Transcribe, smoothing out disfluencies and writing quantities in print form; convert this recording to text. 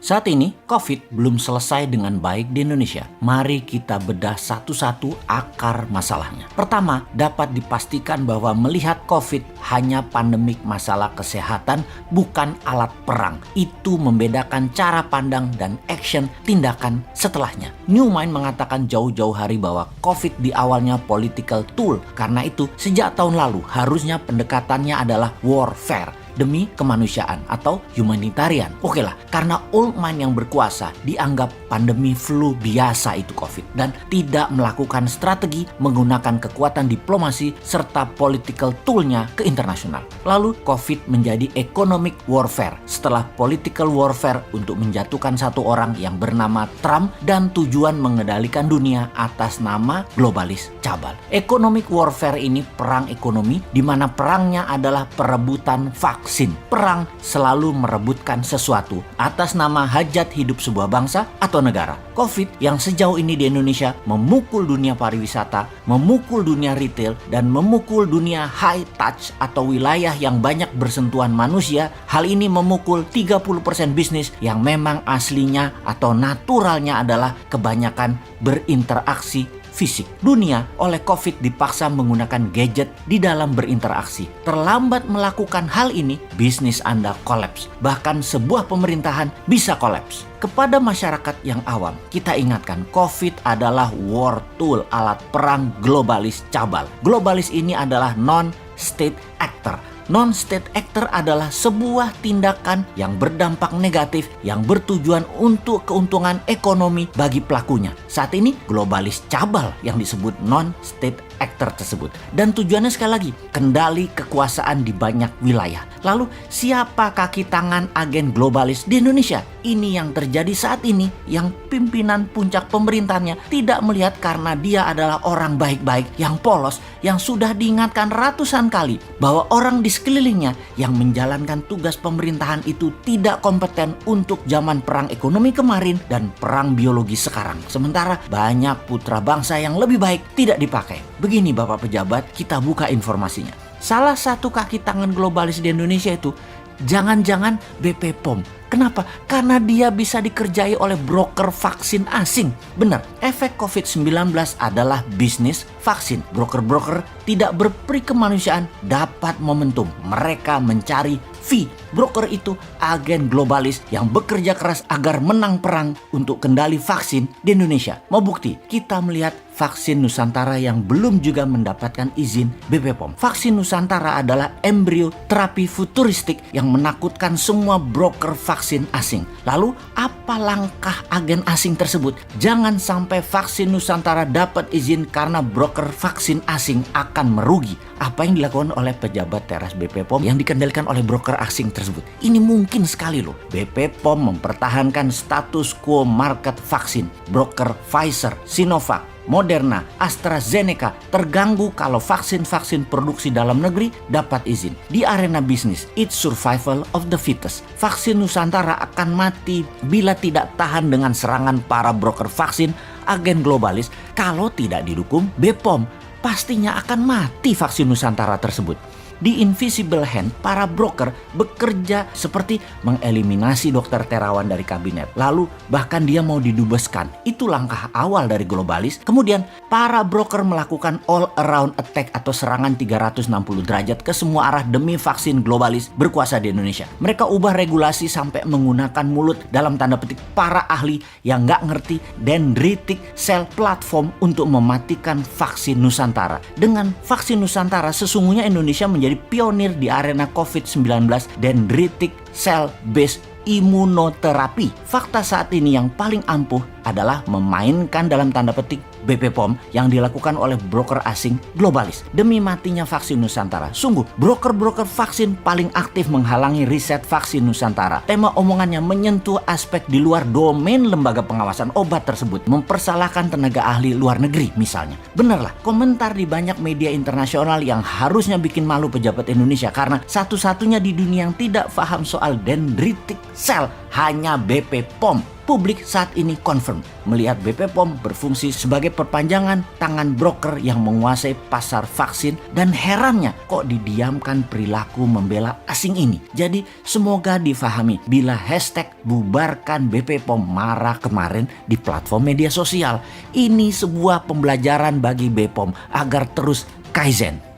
Saat ini, COVID belum selesai dengan baik di Indonesia. Mari kita bedah satu-satu akar masalahnya. Pertama, dapat dipastikan bahwa melihat COVID hanya pandemik masalah kesehatan, bukan alat perang. Itu membedakan cara pandang dan action tindakan setelahnya. Newmind mengatakan jauh-jauh hari bahwa COVID di awalnya political tool. Karena itu, sejak tahun lalu harusnya pendekatannya adalah warfare demi kemanusiaan atau humanitarian. Oke lah, karena old mind yang berkuasa dianggap pandemi flu biasa itu COVID dan tidak melakukan strategi menggunakan kekuatan diplomasi serta political toolnya ke internasional. Lalu COVID menjadi economic warfare setelah political warfare untuk menjatuhkan satu orang yang bernama Trump dan tujuan mengendalikan dunia atas nama globalis cabal. Economic warfare ini perang ekonomi di mana perangnya adalah perebutan vaksin. Perang selalu merebutkan sesuatu atas nama hajat hidup sebuah bangsa atau negara. COVID yang sejauh ini di Indonesia memukul dunia pariwisata, memukul dunia retail, dan memukul dunia high touch atau wilayah yang banyak bersentuhan manusia. Hal ini memukul 30% bisnis yang memang aslinya atau naturalnya adalah kebanyakan berinteraksi fisik. Dunia oleh COVID dipaksa menggunakan gadget di dalam berinteraksi. Terlambat melakukan hal ini, bisnis Anda kolaps. Bahkan sebuah pemerintahan bisa kolaps. Kepada masyarakat yang awam, kita ingatkan COVID adalah war tool, alat perang globalis cabal. Globalis ini adalah non-state actor. Non-state actor adalah sebuah tindakan yang berdampak negatif yang bertujuan untuk keuntungan ekonomi bagi pelakunya. Saat ini globalis cabal yang disebut non-state actor tersebut. Dan tujuannya sekali lagi, kendali kekuasaan di banyak wilayah. Lalu siapa kaki tangan agen globalis di Indonesia? Ini yang terjadi saat ini, yang pimpinan puncak pemerintahannya tidak melihat karena dia adalah orang baik-baik yang polos, yang sudah diingatkan ratusan kali bahwa orang di sekelilingnya yang menjalankan tugas pemerintahan itu tidak kompeten untuk zaman perang ekonomi kemarin dan perang biologi sekarang. Sementara banyak putra bangsa yang lebih baik tidak dipakai. Begini Bapak pejabat, kita buka informasinya. Salah satu kaki tangan globalis di Indonesia itu jangan-jangan BP POM. Kenapa? Karena dia bisa dikerjai oleh broker vaksin asing. Benar, efek COVID-19 adalah bisnis vaksin. Broker-broker tidak berperi kemanusiaan dapat momentum. Mereka mencari fee. Broker itu agen globalis yang bekerja keras agar menang perang untuk kendali vaksin di Indonesia. Mau bukti? Kita melihat vaksin Nusantara yang belum juga mendapatkan izin BP POM. Vaksin Nusantara adalah embrio terapi futuristik yang menakutkan semua broker vaksin asing. Lalu apa langkah agen asing tersebut? Jangan sampai vaksin Nusantara dapat izin karena broker vaksin asing akan merugi. Apa yang dilakukan oleh pejabat teras BP POM yang dikendalikan oleh broker asing tersebut? Ini mungkin sekali loh. BP POM mempertahankan status quo market vaksin. Broker Pfizer, Sinovac, Moderna, AstraZeneca terganggu kalau vaksin-vaksin produksi dalam negeri dapat izin. Di arena bisnis, it's survival of the fittest. Vaksin Nusantara akan mati bila tidak tahan dengan serangan para broker vaksin agen globalis. Kalau tidak didukung BPOM, pastinya akan mati vaksin Nusantara tersebut. Di invisible hand, para broker bekerja seperti mengeliminasi dokter terawan dari kabinet. Lalu bahkan dia mau didubeskan. Itu langkah awal dari globalis. Kemudian para broker melakukan all around attack atau serangan 360 derajat ke semua arah demi vaksin globalis berkuasa di Indonesia. Mereka ubah regulasi sampai menggunakan mulut dalam tanda petik para ahli yang nggak ngerti dendritic cell platform untuk mematikan vaksin Nusantara. Dengan vaksin Nusantara sesungguhnya Indonesia menjadi pionir di arena COVID-19 dendritic cell-based imunoterapi. Fakta saat ini yang paling ampuh adalah memainkan dalam tanda petik BP POM yang dilakukan oleh broker asing globalis demi matinya vaksin Nusantara. Sungguh, broker-broker vaksin paling aktif menghalangi riset vaksin Nusantara. Tema omongannya menyentuh aspek di luar domain lembaga pengawasan obat tersebut, mempersalahkan tenaga ahli luar negeri misalnya. Benarlah, komentar di banyak media internasional yang harusnya bikin malu pejabat Indonesia karena satu-satunya di dunia yang tidak paham soal dendritic cell hanya BP POM. Publik saat ini confirm melihat BP POM berfungsi sebagai perpanjangan tangan broker yang menguasai pasar vaksin, dan herannya kok didiamkan perilaku membela asing ini. Jadi semoga difahami bila hashtag bubarkan BP POM marah kemarin di platform media sosial. Ini sebuah pembelajaran bagi BPOM agar terus kaizen.